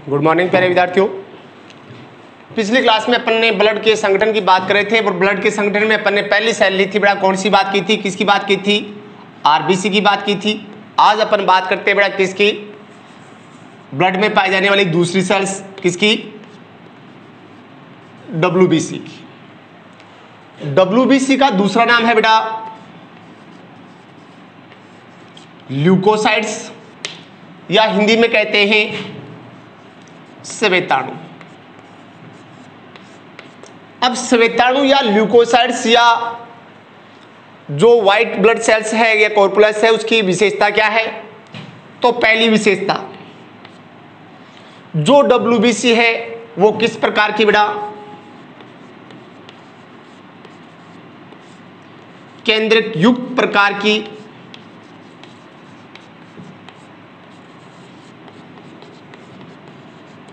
Good morning प्यारे विद्यार्थियों। पिछली क्लास में अपन ने ब्लड के संगठन की बात कर रहे थे और ब्लड के संगठन में अपन ने पहली सेल ली थी बेटा, कौन सी बात की थी, किसकी बात की थी, आरबीसी की बात की थी। आज अपन बात करते हैं बेटा किसकी, ब्लड में पाई जाने वाली दूसरी सेल्स किसकी, डब्ल्यूबीसी की। डब्ल्यूबीसी का दूसरा नाम है बेटा ल्यूकोसाइट्स या हिंदी में कहते हैं श्वेताणु। अब श्वेताणु या ल्यूकोसाइट्स या जो व्हाइट ब्लड सेल्स है या कॉर्पुलस है उसकी विशेषता क्या है। तो पहली विशेषता, जो डब्ल्यूबीसी है वो किस प्रकार की बेटा, केंद्रक युक्त प्रकार की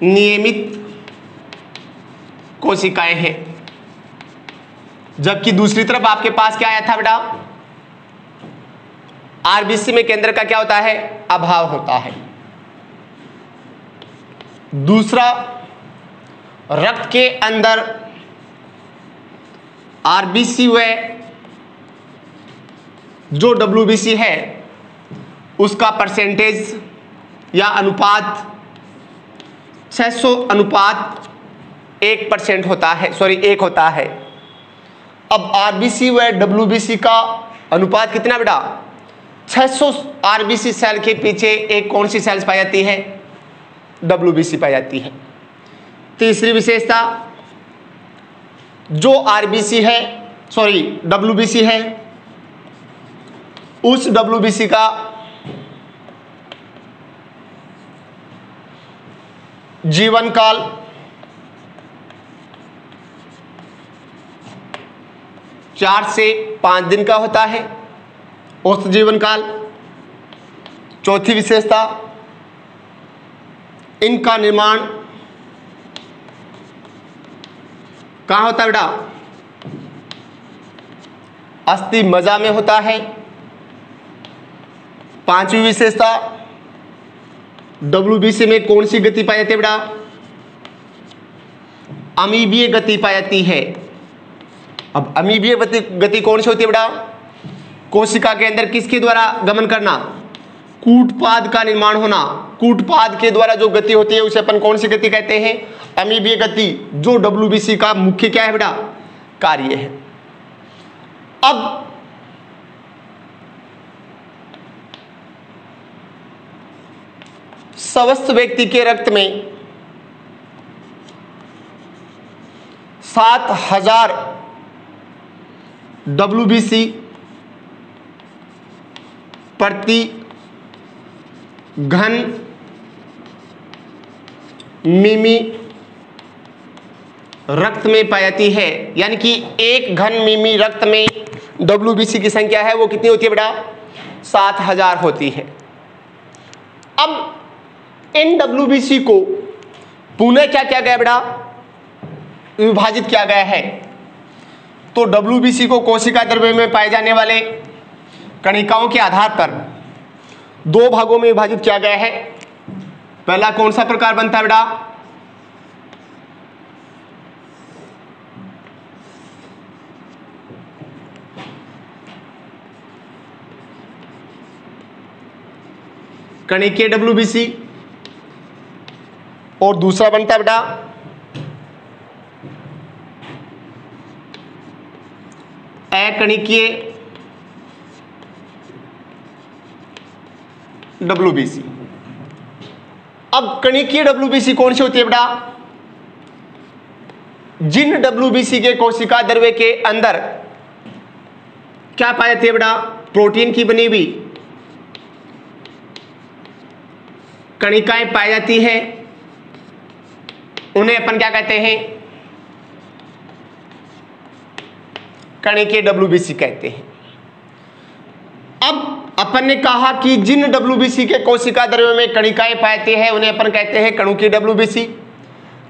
नियमित कोशिकाएं हैं। जबकि दूसरी तरफ आपके पास क्या आया था बेटा, आरबीसी में केंद्र का क्या होता है, अभाव होता है। दूसरा, रक्त के अंदर आरबीसी व जो डब्ल्यूबीसी है उसका परसेंटेज या अनुपात 600 अनुपात 1% होता है, 1 होता है। अब आरबीसी व डब्ल्यूबीसी का अनुपात कितना बेटा, 600 आरबीसी सेल के पीछे एक कौन सी सेल्स पाई जाती है, डब्ल्यूबीसी पाई जाती है। तीसरी विशेषता, जो आरबीसी है डब्ल्यूबीसी है उस डब्ल्यूबीसी का जीवन काल 4 से 5 दिन का होता है, औसत जीवन काल। चौथी विशेषता, इनका निर्माण कहाँ होता है बेटा, अस्थि मज्जा में होता है। पांचवी विशेषता, डब्ल्यूबीसी में कौन सी गति पाई जाती है बेटा, अमीबीय गति पाई जाती है। अब अमीबीय गति कौन सी होती है बेटा, कोशिका के अंदर किसके द्वारा गमन करना, कूटपाद का निर्माण होना। कूटपाद के द्वारा जो गति होती है उसे अपन कौन सी गति कहते हैं, अमीबीय गति, जो डब्ल्यूबीसी का मुख्य क्या है बेटा, कार्य है। अब स्वस्थ व्यक्ति के रक्त में 7000 डब्ल्यूबीसी प्रति घन मिमी रक्त में पाई जाती है। यानी कि 1 घन मिमी रक्त में डब्ल्यूबीसी की संख्या है वो कितनी होती है बेटा, 7000 होती है। अब इन डब्ल्यूबीसी को पुनः क्या किया गया बेटा, विभाजित किया गया है। तो डब्ल्यूबीसी को कोशिका द्रव्य में पाए जाने वाले कणिकाओं के आधार पर 2 भागों में विभाजित किया गया है। पहला कौन सा प्रकार बनता है बेटा, कणिकीय डब्ल्यूबीसी, और दूसरा बनता है बेटा अकणिकीय डब्ल्यूबीसी। अब कणिकीय डब्ल्यूबीसी कौन सी होती है बेटा, जिन डब्ल्यूबीसी के कोशिका द्रव्य के अंदर क्या पाई जाती है बेटा, प्रोटीन की बनी हुई कणिकाएं पाई जाती है, उन्हें अपन क्या कहते हैं, कणिकीय डब्ल्यूबीसी कहते हैं। अब अपन ने कहा कि जिन डब्ल्यूबीसी के कोशिका द्रव्य में कणिकाएं पाई जाती है उन्हें अपन कहते हैं कणुकीय डब्ल्यूबीसी।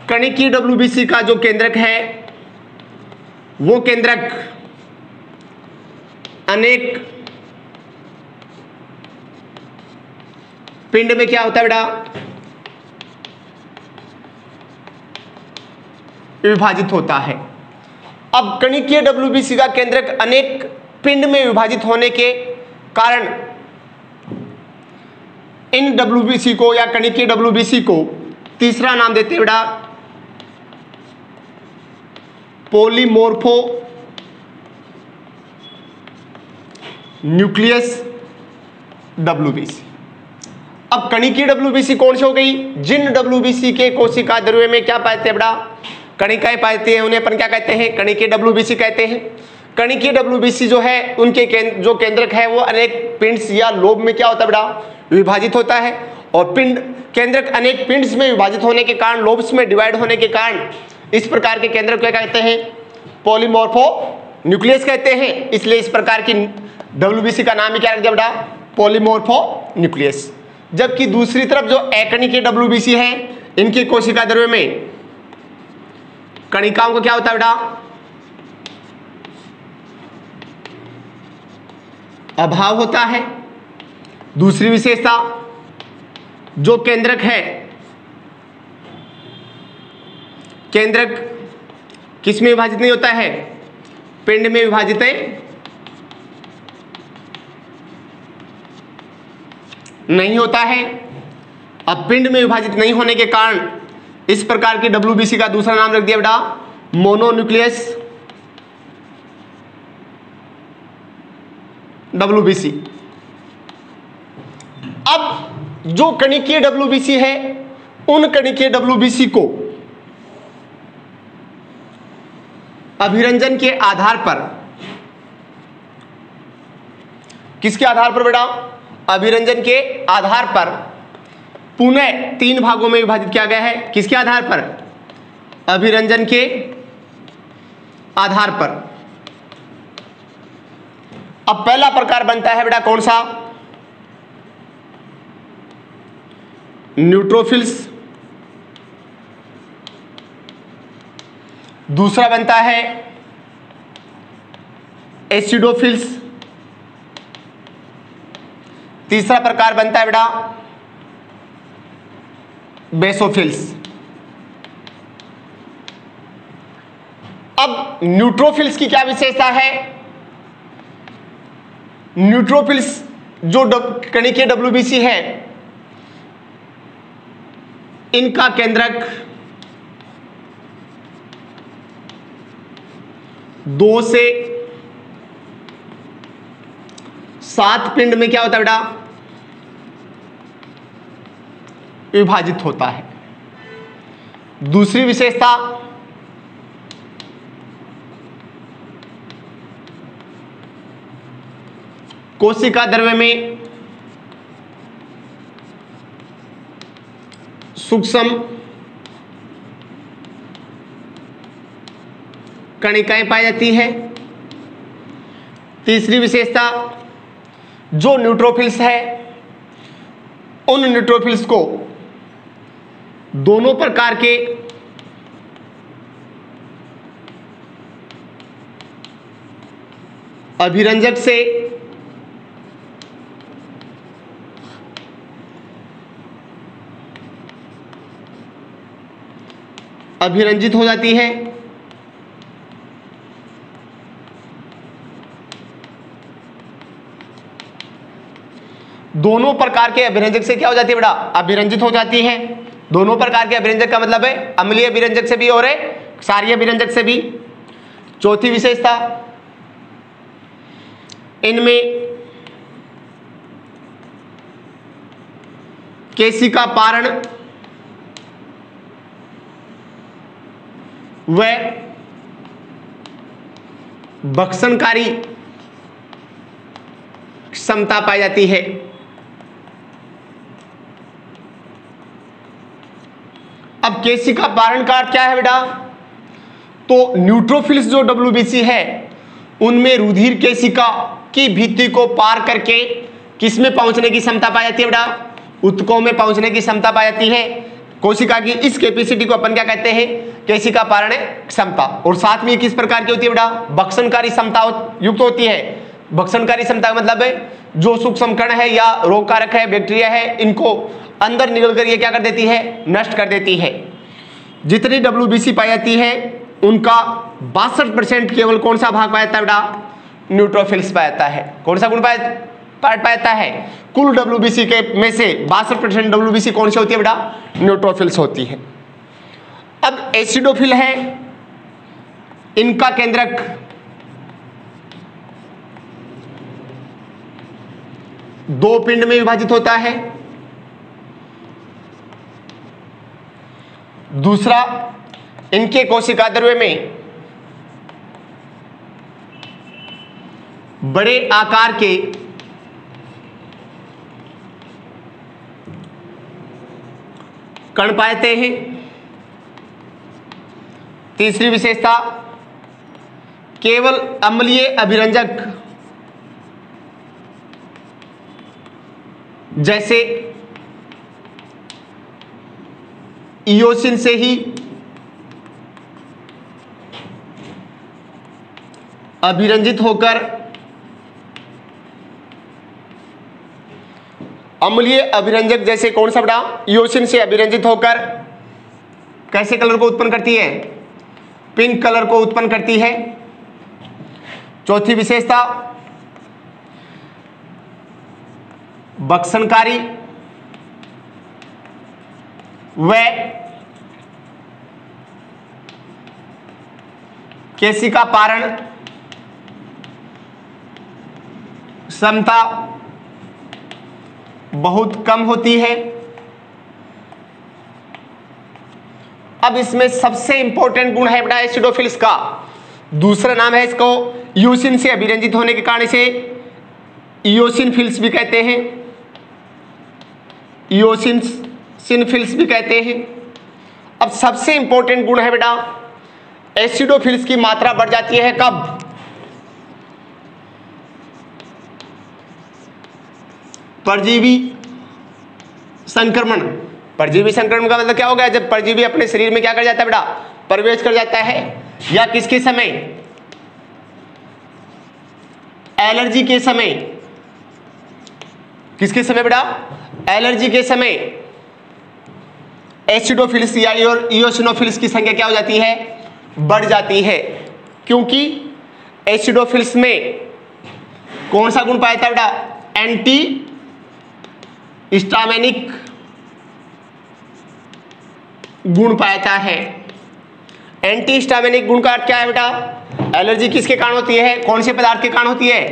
कणिकीय डब्ल्यूबीसी का जो केंद्रक है वो केंद्रक अनेक पिंड में क्या होता है बेटा, विभाजित होता है। अब कणिकीय WBC का केंद्रक अनेक पिंड में विभाजित होने के कारण इन WBC को या कणिकीय WBC को तीसरा नाम देते हैं बेटा पॉलीमॉर्फो न्यूक्लियस WBC। अब कणिकीय WBC कौन सी हो गई? जिन WBC के कोशिका द्रव्य में क्या पाते हैं बेटा? कणिकाएं पाते हैं, उन्हें अपन क्या कहते हैं? कणिकीय WBC कहते हैं। कणिकीय WBC जो है उनके जो केंद्रक है वो अनेक पिंड्स या लोब में क्या होता है बेटा? विभाजित होता है। और पिंड केंद्रक अनेक पिंड्स में विभाजित होने के कारण, लोब्स में डिवाइड होने के कारण इस प्रकार के केंद्रक क्या कहते हैं? पॉलीमॉर्फो न्यूक्लियस कहते हैं। इसलिए इस प्रकार की WBC का नाम ही क्या रख दिया बेटा? Polymorpho nucleus. जबकि दूसरी तरफ जो अकणिकीय WBC है, इनकी कोशिका द्रव्य में कणिकाओं को क्या होता है बेटा? अभाव होता है। दूसरी विशेषता, जो केंद्रक है, केंद्रक किस में विभाजित नहीं होता है? पिंड में विभाजित नहीं होता है। अब पिंड में विभाजित नहीं होने के कारण इस प्रकार की WBC का दूसरा नाम रख दिया बेटा मोनोन्यूक्लियस WBC। अब जो कणिकीय WBC है, उन कणिकीय WBC को अभिरंजन के आधार पर, किसके आधार पर बेटा? अभिरंजन के आधार पर पुनः 3 भागों में विभाजित किया गया है। किसके आधार पर? अभिरंजन के आधार पर। अब पहला प्रकार बनता है बेटा कौन सा? न्यूट्रोफिल्स। दूसरा बनता है एसिडोफिल्स। तीसरा प्रकार बनता है बेटा बेसोफिल्स। अब न्यूट्रोफिल्स की क्या विशेषता है? न्यूट्रोफिल्स जो कणिकीय WBC है, इनका केंद्रक 2 से 7 पिंड में क्या होता है बेटा? विभाजित होता है। दूसरी विशेषता, कोशिका द्रव्य में सूक्ष्म कणिकाएं पाई जाती है। तीसरी विशेषता, जो न्यूट्रोफिल्स है, उन न्यूट्रोफिल्स को दोनों प्रकार के अभिरंजक से अभिरंजित हो जाती है। दोनों प्रकार के अभिरंजक से क्या हो जाती है बेटा? अभिरंजित हो जाती है। दोनों प्रकार के अभिरंजक का मतलब है अम्लीय अभिरंजक से भी और क्षारीय अभिरंजक से भी। चौथी विशेषता, इनमें केशिका पारण व भक्षणकारी क्षमता पाई जाती है। अब केशिका पारण का अर्थ क्या है बेटा? तो न्यूट्रोफिल्स जो WBC है, उनमें रुधिर केशिका की भित्ति को पार करके किसमें पहुंचने की क्षमता पाई जाती है बेटा? ऊतकों में पहुंचने की क्षमता पाई जाती है। कोशिका की इस कैपेसिटी को अपन क्या कहते हैं? केशिका पारण क्षमता। और साथ में किस प्रकार की होती है बेटा? भक्षणकारी क्षमता युक्त होती है। भक्षणकारी क्षमता का मतलब है जो सूक्ष्म कण है या रोगकारक है, बैक्टीरिया है, इनको अंदर निकल कर ये क्या कर देती है? नष्ट कर देती है। जितनी WBC पाई जाती है उनका 62% केवल कौन सा भाग पाया जाता है बेटा? न्यूट्रोफिल्स पाया जाता है। कौन सा गुण पाया जाता है? कुल WBC के में से 62% WBC कौन सी होती है बेटा? न्यूट्रोफिल्स होती है। अब एसिडोफिल है, इनका केंद्रक दो पिंड में विभाजित होता है। दूसरा, इनके कोशिका द्रव्य में बड़े आकार के कण पाते हैं। तीसरी विशेषता, केवल अम्लीय अभिरंजक जैसे इयोसिन से ही अभिरंजित होकर अम्लीय अभिरंजक जैसे कौन सा बेटा? इयोसिन से अभिरंजित होकर कैसे कलर को उत्पन्न करती है? पिंक कलर को उत्पन्न करती है। चौथी विशेषता, बक्सनकारी व केशिका पारण क्षमता बहुत कम होती है। अब इसमें सबसे इंपॉर्टेंट गुण है बेटा एसिडोफिल्स का, दूसरा नाम है इसको इयोसिन से अभिरंजित होने के कारण इसे इयोसिनफिल्स भी कहते हैं, इयोसिनफिल्स भी कहते हैं। अब सबसे इंपॉर्टेंट गुण है बेटा एसिडोफिल्स की मात्रा बढ़ जाती है कब? परजीवी संक्रमण। परजीवी संक्रमण का मतलब क्या हो गया? जब परजीवी अपने शरीर में क्या कर जाता है बेटा? प्रवेश कर जाता है। या किसके समय? एलर्जी के समय। किसके समय बेटा? एलर्जी के समय एसिडोफिल्स या इयोसिनोफिल्स की संख्या क्या हो जाती है? बढ़ जाती है। क्योंकि एसिडोफिल्स में कौन सा गुण पाया जाता है बेटा? एंटी हिस्टामिनिक गुण पाया जाता है। एंटी हिस्टामिनिक गुण का अर्थ क्या है बेटा? एलर्जी किसके कारण होती है? कौन से पदार्थ के कारण होती है?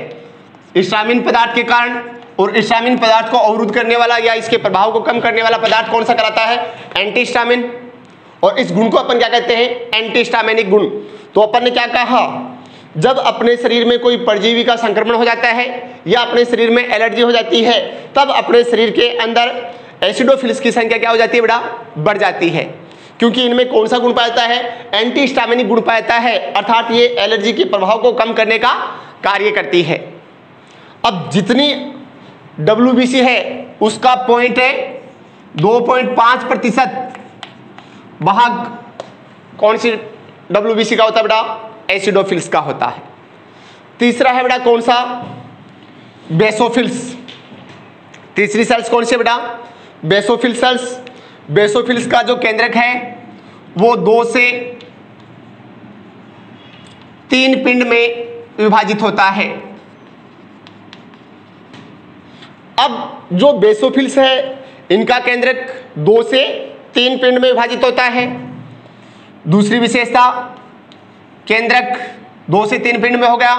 हिस्टामिन पदार्थ के कारण। और हिस्टामिन पदार्थ को अवरुद्ध करने वाला या इसके प्रभाव को कम करने वाला पदार्थ कौन सा कराता है? Anti histamine. और इस गुण को अपन क्या कहते हैं? एंटी हिस्टामिनिक गुण। तो अपन ने क्या कहा? जब अपने शरीर में कोई परजीवी का संक्रमण हो जाता है या अपने शरीर में एलर्जी हो जाती है, तब अपने शरीर के अंदर एसिडोफिल्स की संख्या क्या हो जाती है बेटा? बढ़ जाती है। क्योंकि इनमें कौन सा गुण पाया जाता है? एंटी हिस्टामिनिक गुण पाया जाता है, अर्थात ये एलर्जी के प्रभाव को कम करने का कार्य करती है। अब जितनी WBC है उसका पॉइंट है 2.5% भाग कौन सी WBC का होता है बेटा? एसिडोफिल्स का होता है। तीसरा है बेटा कौन सा? बेसोफिल्स। तीसरी सेल्स कौन सी है बेटा? Basophil sales. बेसोफिल्स का जो केंद्रक है वो 2 से 3 पिंड में विभाजित होता है। अब जो बेसोफिल्स है इनका केंद्रक 2 से 3 पिंड में विभाजित होता है। दूसरी विशेषता, केंद्रक 2 से 3 पिंड में हो गया।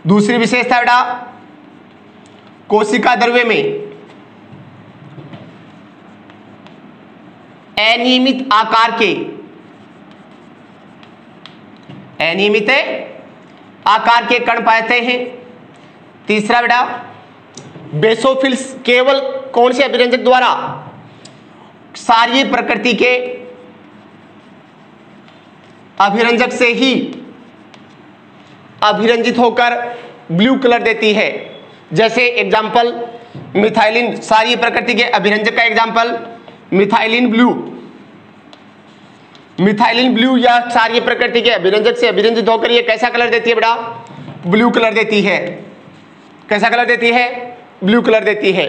दूसरी विशेषता बेटा कोशिका द्रव्य में अनियमित आकार के कण पाते हैं। तीसरा बेटा बेसोफिल्स केवल कौन से अभिरंजक द्वारा? क्षारीय प्रकृति के अभिरंजक से ही अभिरंजित होकर ब्लू कलर देती है। जैसे एग्जाम्पल मिथाइलिन, क्षारीय प्रकृति के अभिरंजक का example methylene blue. Methylene blue या क्षारीय प्रकृति के अभिरंजक से अभिरंजित होकर ये कैसा कलर देती है बेटा? ब्लू कलर देती है। कैसा कलर देती है? ब्लू कलर देती है।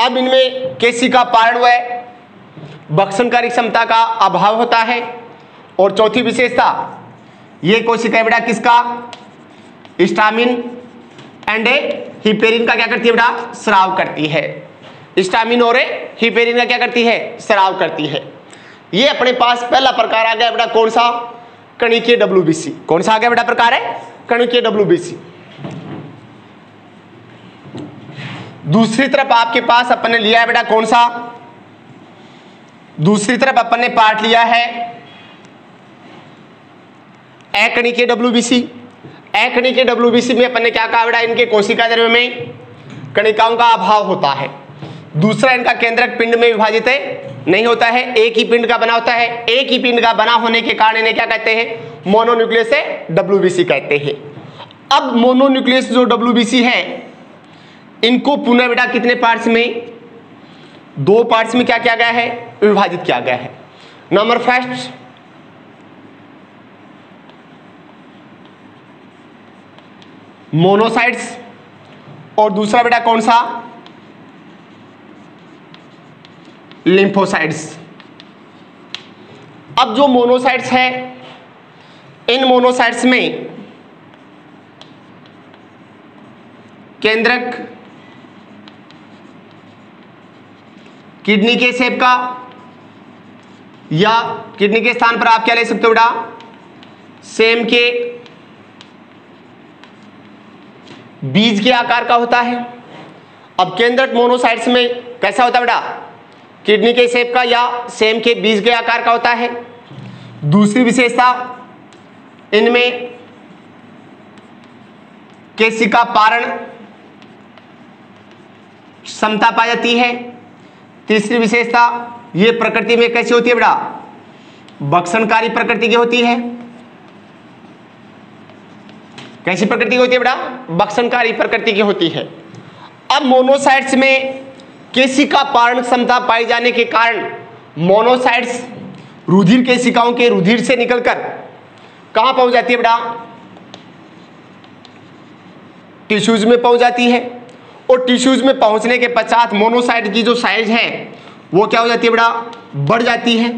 अब इनमें केशिका पारण व भक्षणकारी क्षमता का अभाव होता है। और चौथी विशेषता, ये कोशिका बेटा किसका, हिस्टामिन एंड हिपेरिन का क्या करती है बेटा, स्राव करती है। हिस्टामिन और हिपेरिन का क्या करती है, स्राव करती है। ये अपने पास पहला प्रकार आ गया बेटा, कौन सा, कणिकीय WBC। कौन सा आ गया बेटा प्रकार है, कणिकीय WBC। दूसरी तरफ आपके पास अपन ने लिया है बेटा कौन सा, दूसरी तरफ अपन ने पार्ट लिया है अकणिकीय WBC। अकणिकीय WBC में अपन ने क्या कहा बेटा, इनके कोशिका द्रव्य में कणिकाओं का अभाव होता है। दूसरा, इनका केंद्रक पिंड में विभाजित नहीं होता है, एक ही पिंड का बना होता है। एक ही पिंड का बना होने के कारण इन्हें क्या कहते हैं, मोनोन्यूक्लियस है WBC कहते हैं। अब मोनोन्यूक्लियस जो WBC है, इनको पुनः बेटा कितने पार्ट्स में, 2 पार्ट्स में क्या किया गया है, विभाजित किया गया है। नंबर फर्स्ट, मोनोसाइट्स, और दूसरा बेटा कौन सा, लिम्फोसाइट्स। अब जो मोनोसाइट्स है, इन मोनोसाइट्स में केंद्रक किडनी के शेप का, या किडनी के स्थान पर आप क्या ले सकते हो बेटा, सेम के बीज के आकार का होता है। अब केंद्रक मोनोसाइट्स में कैसा होता है बेटा, किडनी के शेप का या सेम के बीज के आकार का होता है। दूसरी विशेषता, इनमें केशिका पारण क्षमता पाई जाती है। तीसरी विशेषता, ये प्रकृति में कैसी होती है बेटा, भक्षणकारी प्रकृति की होती है। कैसी प्रकृति की होती है बेटा, भक्षणकारी प्रकृति की होती है। अब मोनोसाइट्स में केशिका पारण क्षमता पाई जाने के कारण मोनोसाइट्स रुधिर केशिकाओं के रुधिर से निकलकर कहां पहुंच जाती है बेटा, टिश्यूज में पहुंच जाती है। और टिश्यूज में पहुंचने के पश्चात मोनोसाइट की जो साइज है वो क्या हो जाती है बेटा, बढ़ जाती है।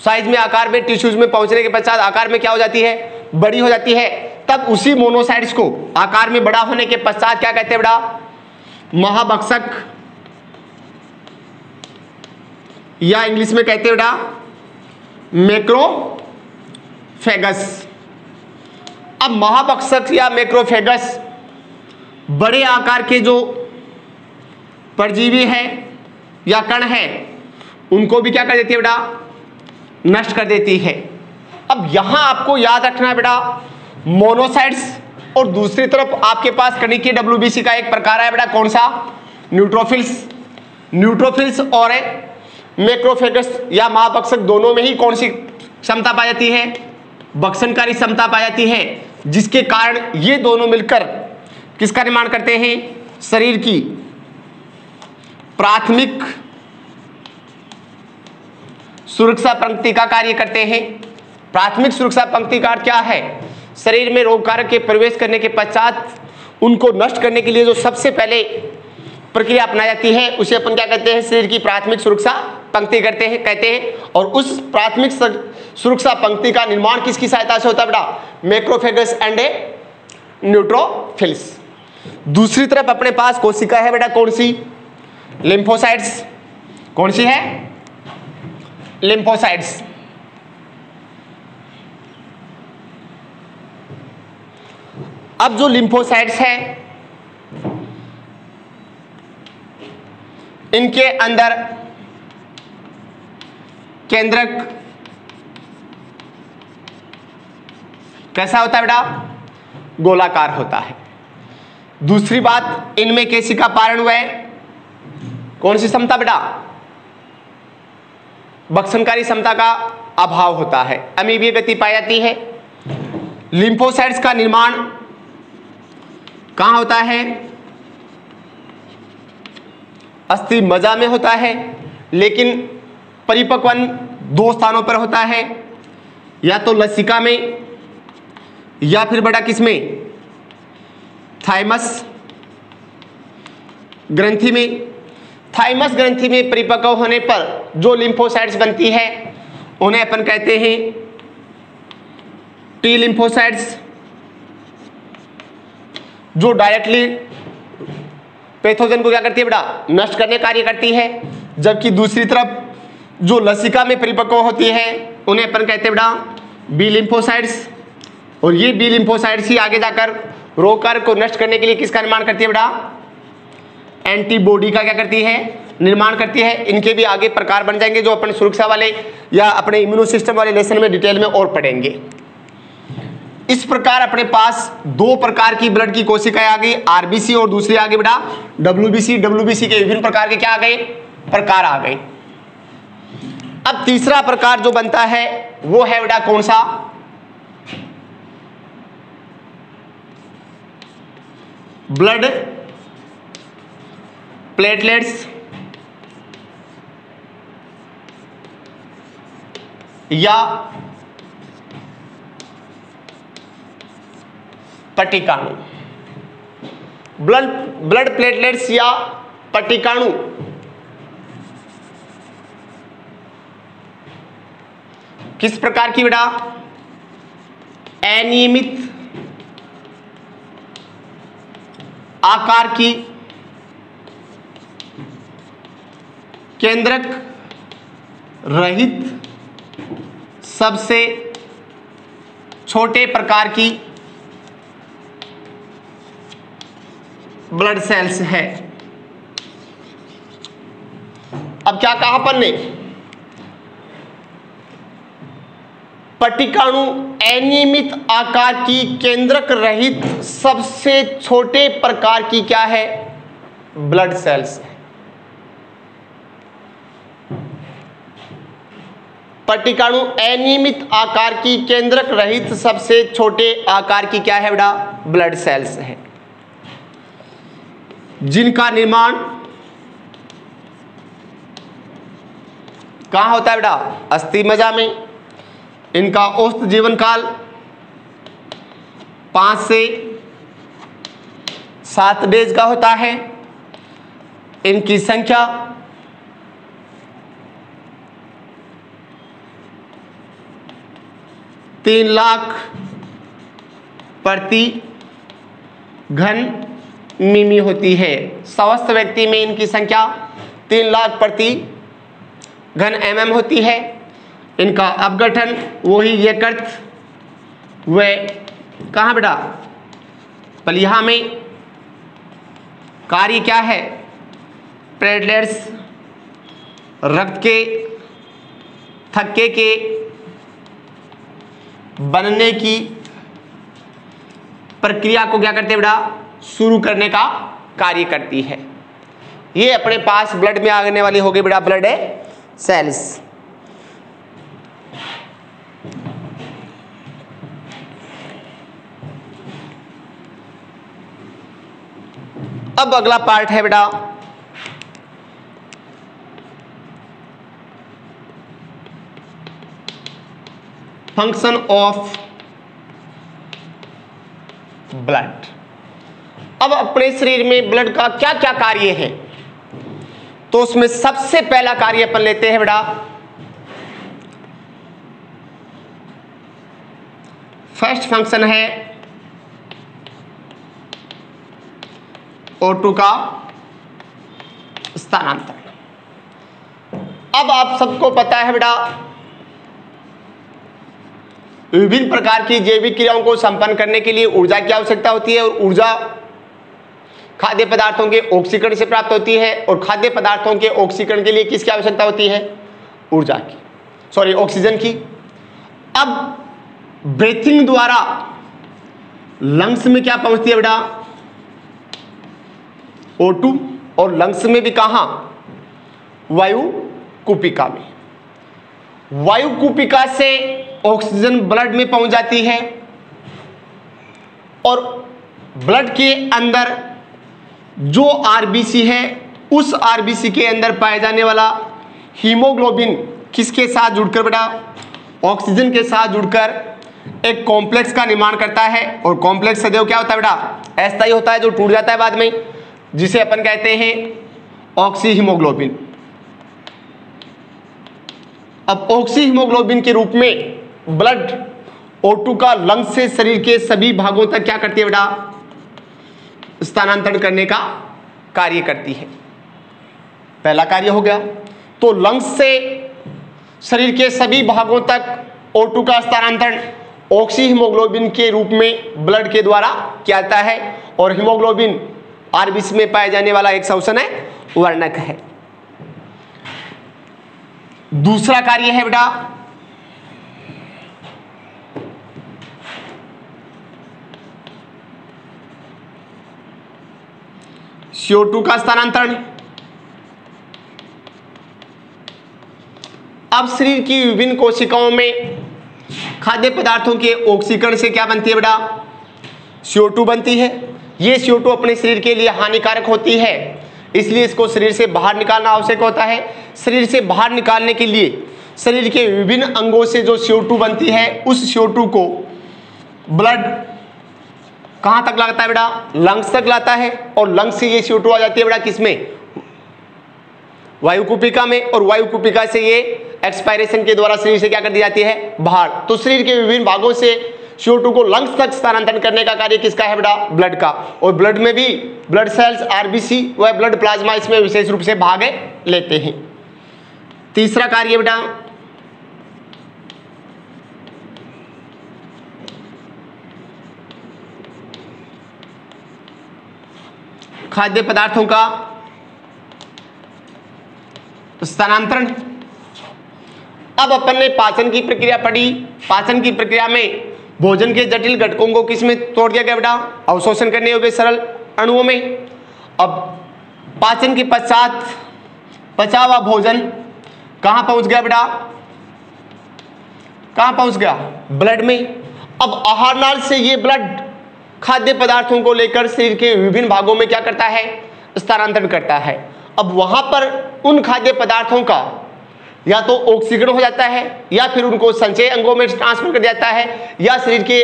साइज में, आकार में, टिश्यूज में पहुंचने के पश्चात आकार में क्या हो जाती है, बड़ी हो जाती है। तब उसी मोनोसाइट्स को आकार में बड़ा होने के पश्चात क्या कहते हैं बेटा, महाभक्षक, या इंग्लिश में कहते हैं बेटा मैक्रोफेगस। अब महाभक्षक या मैक्रोफेगस बड़े आकार के जो परजीवी है या कण है, उनको भी क्या कर देती है बेटा, नष्ट कर देती है। अब यहां आपको याद रखना है बेटा, मोनोसाइट्स और दूसरी तरफ आपके पास कणिकीय WBC का एक प्रकार है बेटा, कौन सा, न्यूट्रोफिल्स। न्यूट्रोफिल्स और मैक्रोफेगस या महाभक्षक दोनों में ही कौन सी क्षमता पाई जाती है, भक्षणकारी क्षमता पाई जाती है, जिसके कारण ये दोनों मिलकर किसका निर्माण करते हैं, शरीर की प्राथमिक सुरक्षा पंक्ति का कार्य करते हैं। प्राथमिक सुरक्षा पंक्ति का क्या है, शरीर में रोगकारक के प्रवेश करने के पश्चात उनको नष्ट करने के लिए जो सबसे पहले प्रक्रिया अपनाई जाती है उसे अपन क्या कहते हैं, शरीर की प्राथमिक सुरक्षा पंक्ति कहते हैं। और उस प्राथमिक सुरक्षा पंक्ति का निर्माण किसकी सहायता से होता है बेटा, मैक्रोफेगस एंड न्यूट्रोफिल्स। दूसरी तरफ अपने पास कोशिका है बेटा, कौन सी, लिम्फोसाइट्स। कौन सी है, लिम्फोसाइट्स। अब जो लिम्फोसाइट्स है, इनके अंदर केंद्रक कैसा होता है बेटा, गोलाकार होता है। दूसरी बात, इनमें केशिका पारण हुआ है, कौन सी क्षमता बेटा, भक्षणकारी क्षमता का अभाव होता है, अमीबीय गति पाई जाती है। लिम्फोसाइट्स का निर्माण कहां होता है, अस्थि मज्जा में होता है, लेकिन परिपक्वन 2 स्थानों पर होता है, या तो लसिका में या फिर बेटा किसमें, थाइमस ग्रंथि में। थाइमस ग्रंथि में परिपक्व होने पर जो लिम्फोसाइट्स बनती है उन्हें अपन कहते हैं टी लिम्फोसाइट्स, जो डायरेक्टली पैथोजन को क्या करती है बेटा, नष्ट करने कार्य करती है। जबकि दूसरी तरफ जो लसिका में परिपक्व होती है उन्हें अपन कहते हैं बेटा बी लिम्फोसाइट्स, और ये बी लिम्फोसाइट्स ही आगे जाकर रोग कारक को नष्ट करने के लिए किसका निर्माण करती है बेटा, एंटीबॉडी का क्या करती है, निर्माण करती है। इनके भी आगे प्रकार बन जाएंगे जो अपन सुरक्षा वाले या अपने इम्यूनो सिस्टम वाले लेसन में डिटेल में और पढ़ेंगे। इस प्रकार अपने पास दो प्रकार की ब्लड की कोशिकाएं आ गई, आरबीसी और दूसरी आ गई बेटा डब्ल्यूबीसी। डब्ल्यूबीसी के विभिन्न प्रकार के क्या आ गए, प्रकार आ गए। अब तीसरा प्रकार जो बनता है वो है बेटा कौन सा, ब्लड प्लेटलेट्स या पट्टिकाणु। ब्लड प्लेटलेट्स या पट्टिकाणु किस प्रकार की बेटा, अनियमित आकार की केंद्रक रहित सबसे छोटे प्रकार की ब्लड सेल्स है। अब क्या कहा अपन ने, पट्टिकाणु अनियमित आकार की केंद्रक रहित सबसे छोटे प्रकार की क्या है, ब्लड सेल्स है। पट्टिकाणु अनियमित आकार की केंद्रक रहित सबसे छोटे आकार की क्या है बेटा, ब्लड सेल्स है, जिनका निर्माण कहां होता है बेटा, अस्थि मज्जा में। इनका औसत जीवन काल 5 से 7 डेज का होता है। इनकी संख्या 3 लाख प्रति घन मिमी होती है। स्वस्थ व्यक्ति में इनकी संख्या 3 लाख प्रति घन mm होती है। इनका अपघटन वही यकृत व कहाँ बेटा, प्लीहा में। कार्य क्या है, प्लेटलेट्स रक्त के थक्के के बनने की प्रक्रिया को क्या करते हैं बेटा, शुरू करने का कार्य करती है। ये अपने पास ब्लड में आने वाली हो गई बेटा ब्लड सेल्स। अब अगला पार्ट है बेटा फंक्शन ऑफ ब्लड। अब अपने शरीर में ब्लड का क्या क्या कार्य है, तो उसमें सबसे पहला कार्य अपन लेते हैं बेटा फर्स्ट फंक्शन है O2 का स्थानांतरण। अब आप सबको पता है बेटा विभिन्न प्रकार की जैविक क्रियाओं को संपन्न करने के लिए ऊर्जा की आवश्यकता होती है, और ऊर्जा खाद्य पदार्थों के ऑक्सीकरण से प्राप्त होती है। और खाद्य पदार्थों के ऑक्सीकरण के लिए किसकी आवश्यकता होती है, ऊर्जा की, सॉरी ऑक्सीजन की। अब ब्रीथिंग द्वारा लंग्स में क्या पहुंचती है बेटा, O2, और लंग्स में भी कहां, वायु कूपिका में। वायु कूपिका से ऑक्सीजन ब्लड में पहुंच जाती है, और ब्लड के अंदर जो आरबीसी है उस आरबीसी के अंदर पाए जाने वाला हीमोग्लोबिन किसके साथ जुड़कर बेटा, ऑक्सीजन के साथ जुड़कर एक कॉम्प्लेक्स का निर्माण करता है। और कॉम्प्लेक्स सदैव क्या होता है बेटा, अस्थायी होता है, जो टूट जाता है बाद में, जिसे अपन कहते हैं ऑक्सी हीमोग्लोबिन। अब ऑक्सी हीमोग्लोबिन के रूप में ब्लड O2 का लंग्स से शरीर के सभी भागों तक क्या करती है बेटा, स्थानांतरण करने का कार्य करती है। पहला कार्य हो गया। तो लंग्स से शरीर के सभी भागों तक O2 का स्थानांतरण ऑक्सी हीमोग्लोबिन के रूप में ब्लड के द्वारा किया जाता है, और हीमोग्लोबिन आरबीसी में पाए जाने वाला एक श्वसन है, वर्णक है। दूसरा कार्य है बेटा CO2 का स्थानांतरण। अब शरीर की विभिन्न कोशिकाओं में खाद्य पदार्थों के ऑक्सीकरण से क्या बनती है बेटा, CO2 बनती है। ये CO2 अपने शरीर के लिए हानिकारक होती है, इसलिए इसको शरीर से बाहर निकालना आवश्यक होता है। शरीर से बाहर निकालने के लिए शरीर के विभिन्न अंगों से जो CO2 बनती है, उस CO2 को ब्लड कहां तक लाता है बेटा, लंग्स तक लाता है, और लंग्स से ये CO2 आ जाती है बेटा किसमें, वायुकुपिका में, और वायुकुपिका से ये एक्सपायरेशन के द्वारा शरीर से क्या कर दी जाती है, बाहर। तो शरीर के विभिन्न भागों से CO2 को लंग्स तक स्थानांतरण करने का कार्य किसका है बेटा, ब्लड का। और ब्लड में भी ब्लड सेल्स, आरबीसी व ब्लड प्लाज्मा इसमें विशेष रूप से भाग लेते हैं। तीसरा कार्य बेटा खाद्य पदार्थों का स्थानांतरण। अब अपन ने पाचन की प्रक्रिया पढ़ी। पाचन की प्रक्रिया में भोजन के जटिल घटकों को किस में तोड़ दिया गया बेटा, अवशोषण करने योग्य सरल अणुओं में। अब पाचन के पश्चात पचा हुआ भोजन कहां पहुंच गया बेटा, कहां पहुंच गया, ब्लड में। अब आहार नाल से ये ब्लड खाद्य पदार्थों को लेकर शरीर के विभिन्न भागों में क्या करता है, स्थानांतरण करता है। अब वहां पर उन खाद्य पदार्थों का या तो ऑक्सीकरण हो जाता है, या फिर उनको संचय अंगों में ट्रांसफर कर जाता है, या शरीर के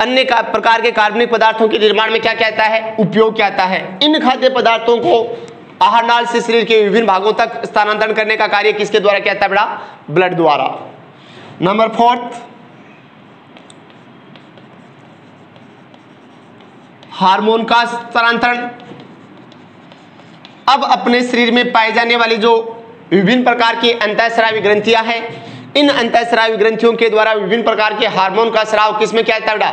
अन्य प्रकार के कार्बनिक पदार्थों के निर्माण में क्या कहता है, उपयोग क्या आता है। इन खाद्य पदार्थों को आहार नाल से शरीर के विभिन्न भागों तक स्थानांतरण करने का कार्य किसके द्वारा किया जाता है बेटा, ब्लड द्वारा। नंबर 4 हार्मोन का स्थानांतरण। अब अपने शरीर में पाए जाने वाली जो विभिन्न प्रकार की अंतःस्रावी ग्रंथियां हैं, इन अंतःस्रावी ग्रंथियों के द्वारा विभिन्न प्रकार के हार्मोन का स्राव किसमें क्या जाता है बेटा,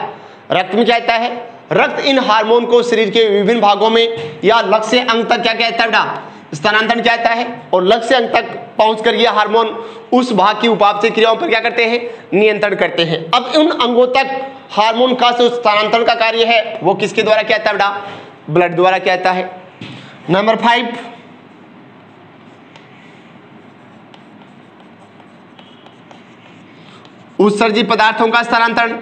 रक्त में क्या जाता है। रक्त इन हार्मोन को शरीर के विभिन्न भागों में या लक्ष्य से अंग तक क्या कहता है बेटा, स्थानांतरण क्या जाता है, और लक्ष्य से अंग तक पहुंचकर ये हार्मोन उस भाग की उपापचय क्रियाओं पर क्या करते हैं, नियंत्रण करते हैं। अब उन अंगों तक हार्मोन का जो स्थानांतरण का कार्य है वो किसके द्वारा क्या जाता है बेटा, ब्लड द्वारा क्या जाता है। नंबर 5 उत्सर्जित पदार्थों का स्थानांतरण।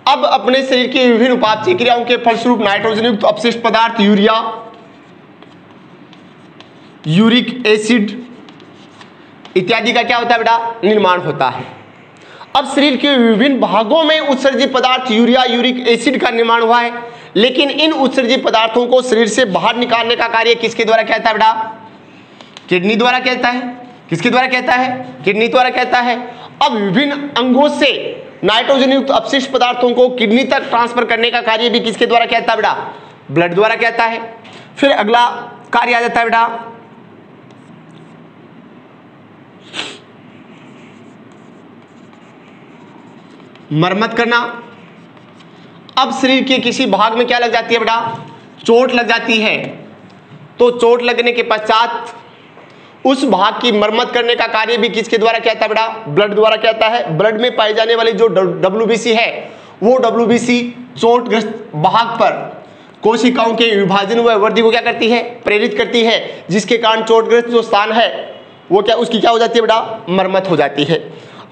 अब अपने शरीर की विभिन्न उपापचय क्रियाओं के फलस्वरूप नाइट्रोजन युक्त अपशिष्ट पदार्थ यूरिया, यूरिक एसिड इत्यादि का क्या होता है बेटा, निर्माण होता है। अब शरीर के विभिन्न भागों में उत्सर्जित पदार्थ यूरिया, यूरिक एसिड का निर्माण हुआ है, लेकिन इन उत्सर्जित पदार्थों को शरीर से बाहर निकालने का कार्य किसके द्वारा कहता है बेटा, किडनी द्वारा कहता है। किसके द्वारा कहता है, किडनी द्वारा कहता है। अब विभिन्न अंगों से नाइट्रोजन युक्त अपशिष्ट पदार्थों को किडनी तक ट्रांसफर करने का कार्य भी किसके द्वारा कहता है बेटा, ब्लड द्वारा कहता है। फिर अगला कार्य आ जाता है बेटा मरम्मत करना। अब शरीर के किसी भाग में क्या लग जाती है बेटा, चोट लग जाती है, तो चोट लगने के पश्चात उस भाग की मरम्मत करने का कार्य भी किसके द्वारा कहता है बेटा, ब्लड द्वारा कहता है। ब्लड में पाई जाने वाली जो WBC है, वो WBC चोटग्रस्त भाग पर कोशिकाओं के विभाजन व वृद्धि को क्या करती है, प्रेरित करती है, जिसके कारण चोटग्रस्त जो स्थान है वो क्या, उसकी क्या हो जाती है बेटा, मरम्मत हो जाती है।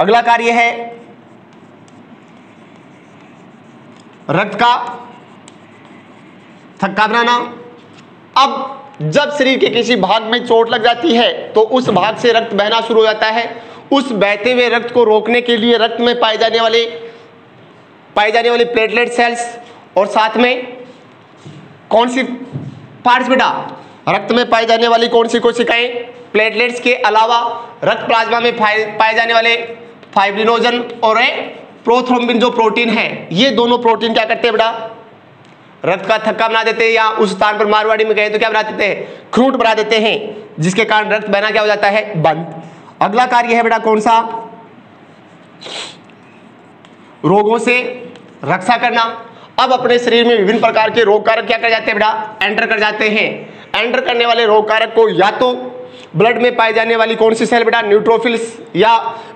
अगला कार्य है रक्त का थक्का बनाना। अब जब शरीर के किसी भाग में चोट लग जाती है तो उस भाग से रक्त बहना शुरू हो जाता है। उस बहते हुए रक्त को रोकने के लिए रक्त में पाए जाने वाले प्लेटलेट सेल्स और साथ में कौन सी पार्ट्स बेटा, रक्त में पाई जाने वाली कौन सी कोशिकाएं, प्लेटलेट्स के अलावा रक्त प्लाज्मा में पाए जाने वाले फाइब्रिनोजन और प्रोथ्रोम्बिन जो प्रोटीन है, ये दोनों प्रोटीन क्या करते हैं बेटा, रक्त का थक्का बना देते हैं, या उस स्थान पर मारवाड़ी में गए तो क्या बना देते हैं, खरूंट बना देते हैं, जिसके कारण रक्त बहना क्या हो जाता है, बंद। अगला कार्य है बेटा कौन सा, रोगों से रक्षा करना। अब अपने शरीर में विभिन्न प्रकार के रोग कारक क्या कर जाते हैं बेटा, एंटर कर जाते हैं। एंटर करने वाले रोग कारक को या तो ब्लड में पाई जाने वाली कौन सी सेल बेटा, न्यूट्रोफिल्स या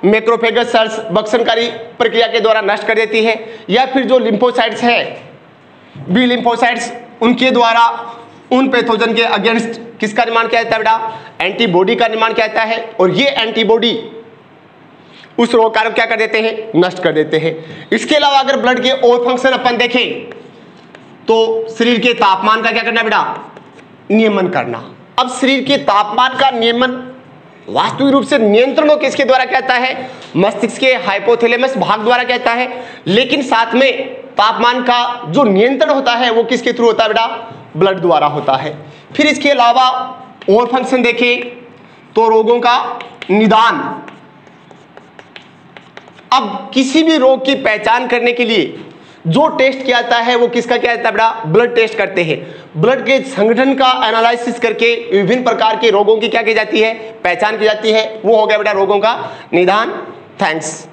मैक्रोफेगस सेल्स भक्षणकारी प्रक्रिया के द्वारा नष्ट कर देती है, या फिर जो लिम्फोसाइट्स है, बी लिम्फोसाइट्स, उनके द्वारा उन पैथोजन के अगेंस्ट किसका निर्माण किया जाता है बेटा, एंटीबॉडी का निर्माण किया जाता है, और ये एंटीबॉडी उस रोग कारक क्या कर देते हैं, नष्ट कर देते हैं। इसके अलावा अगर ब्लड के और फंक्शन अपन देखें तो शरीर के तापमान का क्या करना बेटा, नियमन करना। अब शरीर के तापमान का नियमन वास्तविक रूप से नियंत्रण किसके द्वारा कहता है, मस्तिष्क के हाइपोथैलेमस भाग द्वारा कहता है, लेकिन साथ में तापमान का जो नियंत्रण होता है वो किसके थ्रू होता है बेटा, ब्लड द्वारा होता है। फिर इसके अलावा और फंक्शन देखें तो रोगों का निदान। अब किसी भी रोग की पहचान करने के लिए जो टेस्ट किया जाता है वो किसका किया जाता है बेटा, ब्लड टेस्ट करते हैं। ब्लड के संगठन का एनालिसिस करके विभिन्न प्रकार के रोगों की क्या की जाती है, पहचान की जाती है, वो हो गया बेटा रोगों का निदान। थैंक्स।